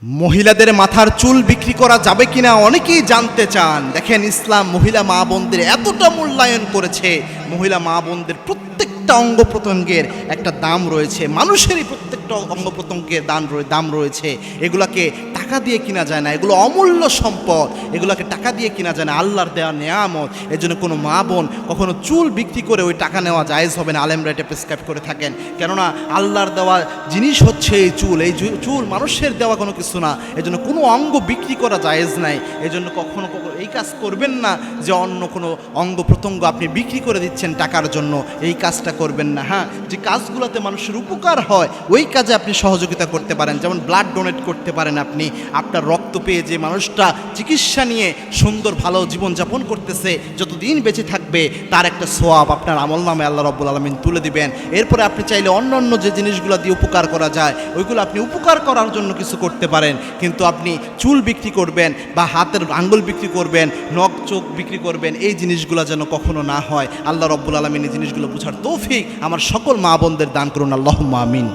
মহিলাদের মাথার চুল বিক্রি করা যাবে কিনা অনেকেই জানতে চান। দেখেন, ইসলাম মহিলা মা বোনদের এতটা মূল্যায়ন করেছে, মহিলা মা বোনদের প্রত্যেকটা অঙ্গ প্রত্যঙ্গের একটা দাম রয়েছে, মানুষেরই প্রত্যেকটা অঙ্গ প্রত্যঙ্গের দাম রয়েছে। এগুলাকে টাকা দিয়ে কিনা যায় না, এগুলো অমূল্য সম্পদ, এগুলোকে টাকা দিয়ে কিনা যায় না, আল্লাহর দেওয়া নেয়ামত। এর জন্য কোনো মা বোন কখনো চুল বিক্রি করে ওই টাকা নেওয়া জায়েজ হবে না, আলেমরা এটা প্রেসক্রাইব করে থাকেন। কেননা আল্লাহর দেওয়া জিনিস হচ্ছে এই চুল, এই চুল মানুষের দেওয়া কোনো কিছু না, এই জন্য কোনো অঙ্গ বিক্রি করা জায়েজ নাই। এই জন্য কখনো এই কাজ করবেন না যে অন্য কোনো অঙ্গ প্রত্যঙ্গ আপনি বিক্রি করে দিচ্ছেন টাকার জন্য, এই কাজটা করবেন না। হ্যাঁ, যে কাজগুলোতে মানুষের উপকার হয় ওই কাজে আপনি সহযোগিতা করতে পারেন, যেমন ব্লাড ডোনেট করতে পারেন। আপনি আপনার রক্ত পেয়ে যে মানুষটা চিকিৎসা নিয়ে সুন্দর ভালো জীবনযাপন করতেছে, যতদিন বেঁচে থাকবে তার একটা সোয়াব আপনার আমল নামে আল্লাহ রাব্বুল আলামিন তুলে দিবেন। এরপরে আপনি চাইলে অন্য যে জিনিসগুলো দিয়ে উপকার করা যায় ওইগুলো আপনি উপকার করার জন্য কিছু করতে পারেন। কিন্তু আপনি চুল বিক্রি করবেন বা হাতের আঙ্গুল বিক্রি করবেন, নখ চোখ বিক্রি করবেন, এই জিনিসগুলো যেন কখনো না হয়। আল্লাহ রাব্বুল আলামিন এই জিনিসগুলো বুঝার তৌফিক আমার সকল মা বোনদের দান করুন, আল্লাহুম্মা আমিন।